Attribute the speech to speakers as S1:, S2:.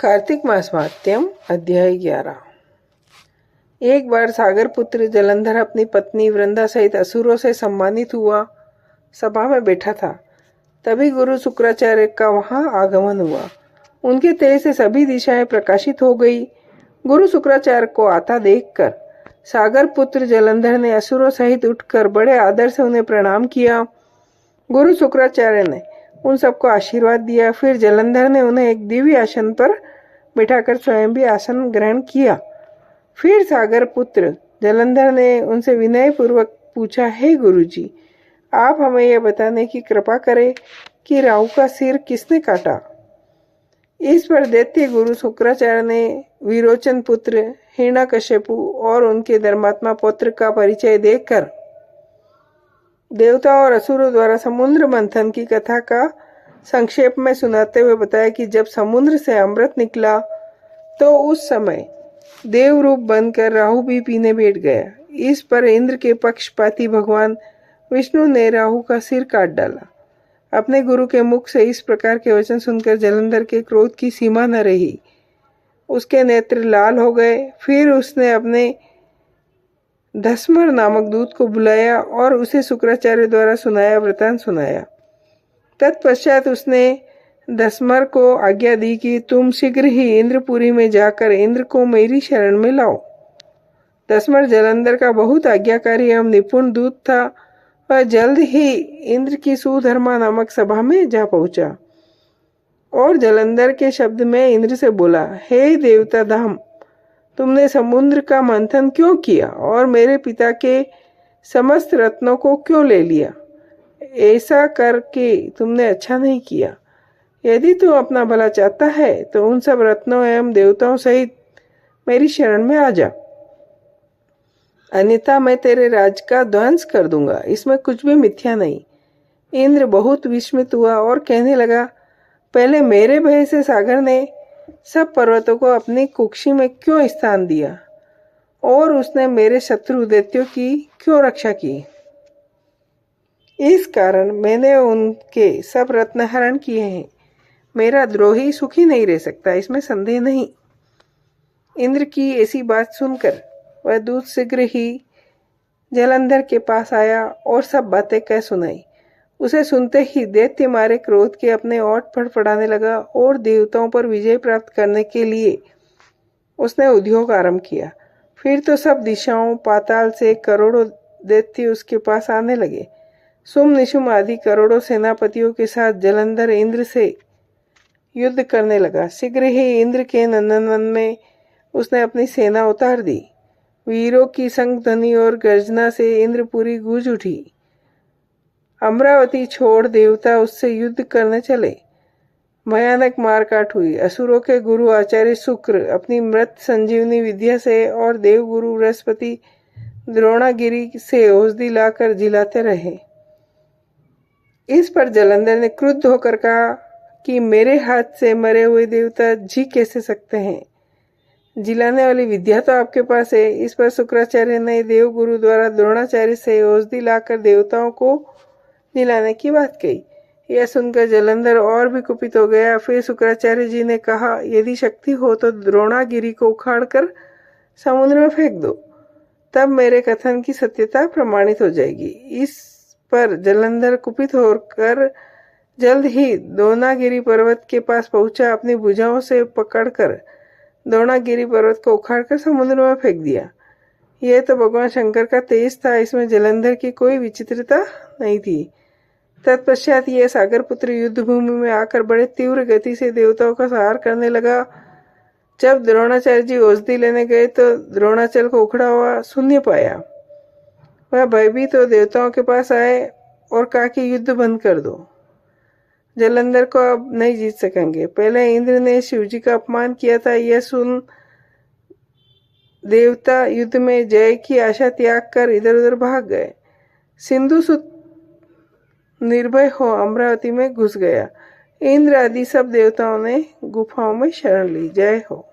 S1: कार्तिक मास महात्म्यम अध्याय 11। एक बार सागर पुत्र जलंधर अपनी पत्नी वृंदा सहित असुरों से सम्मानित हुआ सभा में बैठा था। तभी गुरु शुक्राचार्य का वहां आगमन हुआ। उनके तेज से सभी दिशाएं प्रकाशित हो गई। गुरु शुक्राचार्य को आता देखकर सागर पुत्र जलंधर ने असुरों सहित उठकर बड़े आदर से उन्हें प्रणाम किया। गुरु शुक्राचार्य ने उन सबको आशीर्वाद दिया। फिर जलंधर ने उन्हें एक दिव्य आसन पर बिठाकर स्वयं भी आसन ग्रहण किया। फिर सागर पुत्र जलंधर ने उनसे विनय पूर्वक पूछा, हे गुरुजी, आप हमें यह बताने की कृपा करें कि राहु का सिर किसने काटा। इस पर दैत्य गुरु शुक्राचार्य ने विरोचन पुत्र हिरण्यकश्यपु और उनके धर्मात्मा पुत्र का परिचय देकर देवताओं और असुरों द्वारा समुद्र मंथन की कथा का संक्षेप में सुनाते हुए बताया कि जब समुद्र से अमृत निकला तो उस समय देव रूप बनकर राहु भी पीने बैठ गया। इस पर इंद्र के पक्षपाती भगवान विष्णु ने राहु का सिर काट डाला। अपने गुरु के मुख से इस प्रकार के वचन सुनकर जलंधर के क्रोध की सीमा न रही। उसके नेत्र लाल हो गए। फिर उसने अपने धस्मर नामक दूत को बुलाया और उसे शुक्राचार्य द्वारा सुनाया वृतांत सुनाया। तत्पश्चात उसने धस्मर को आज्ञा दी कि तुम शीघ्र ही इंद्रपुरी में जाकर इंद्र को मेरी शरण में लाओ। धस्मर जलंधर का बहुत आज्ञाकारी एवं निपुण दूत था। वह जल्द ही इंद्र की सुधर्मा नामक सभा में जा पहुंचा और जलंधर के शब्द में इंद्र से बोला, हे देवता धाम, तुमने समुद्र का मंथन क्यों किया और मेरे पिता के समस्त रत्नों को क्यों ले लिया। ऐसा करके तुमने अच्छा नहीं किया। यदि तू अपना भला चाहता है तो उन सब रत्नों एवं देवताओं सहित मेरी शरण में आ जा, अन्यथा मैं तेरे राज का ध्वंस कर दूंगा। इसमें कुछ भी मिथ्या नहीं। इंद्र बहुत विस्मित हुआ और कहने लगा, पहले मेरे भय से सागर ने सब पर्वतों को अपनी कुक्षी में क्यों स्थान दिया और उसने मेरे शत्रु दैत्यों की क्यों रक्षा की। इस कारण मैंने उनके सब रत्न हरण किए हैं। मेरा द्रोही सुखी नहीं रह सकता, इसमें संदेह नहीं। इंद्र की ऐसी बात सुनकर वह दूत शीघ्र ही जलंधर के पास आया और सब बातें कह सुनाई। उसे सुनते ही दैत्य मारे क्रोध के अपने ओठ फड़फड़ाने लगा और देवताओं पर विजय प्राप्त करने के लिए उसने उद्योग आरंभ किया। फिर तो सब दिशाओं पाताल से करोड़ों दैत्य उसके पास आने लगे। सुम निशुम आदि करोड़ों सेनापतियों के साथ जलंधर इंद्र से युद्ध करने लगा। शीघ्र ही इंद्र के नंदनवन में उसने अपनी सेना उतार दी। वीरों की संग ध्वनि और गर्जना से इंद्रपुरी गूंज उठी। अमरावती छोड़ देवता उससे युद्ध करने चले। भयानक मारकाट हुई। असुरों के गुरु आचार्य शुक्र अपनी मृत संजीवनी विद्या से और देवगुरु बृहस्पति द्रोणागिरी से औषधि लाकर जिलाते रहे। इस पर जलंधर ने क्रुद्ध होकर कहा कि मेरे हाथ से मरे हुए देवता जी कैसे सकते हैं। जिलाने वाली विद्या तो आपके पास है। इस पर शुक्राचार्य ने देवगुरु द्वारा द्रोणाचार्य से औषधि लाकर देवताओं को जिलाने की बात कही। यह सुनकर जलंधर और भी कुपित हो गया। फिर शुक्राचार्य जी ने कहा, यदि शक्ति हो तो द्रोणागिरी को उखाड़कर समुद्र में फेंक दो, तब मेरे कथन की सत्यता प्रमाणित हो जाएगी। इस पर जलंधर कुपित होकर जल्द ही द्रोणागिरी पर्वत के पास पहुंचा। अपनी भुजाओं से पकड़कर द्रोणागिरी पर्वत को उखाड़कर समुद्र में फेंक दिया। यह तो भगवान शंकर का तेज था, इसमें जलंधर की कोई विचित्रता नहीं थी। तत्पश्चात यह सागर पुत्र युद्ध भूमि में आकर बड़े तीव्र गति से देवताओं का संहार करने लगा। जब द्रोणाचार्य जी औषधि लेने गए तो द्रोणाचल को उखड़ा हुआ शून्य पाया। वह भयभीत तो देवताओं के पास आए और कहा कि युद्ध बंद कर दो, जलंधर को अब नहीं जीत सकेंगे। पहले इंद्र ने शिवजी का अपमान किया था, यह सुन देवता युद्ध में जय की आशा त्याग कर इधर उधर भाग गए। सिंधु सुत निर्भय हो अमरावती में घुस गया। इंद्र आदि सब देवताओं ने गुफाओं में शरण ली। जय हो।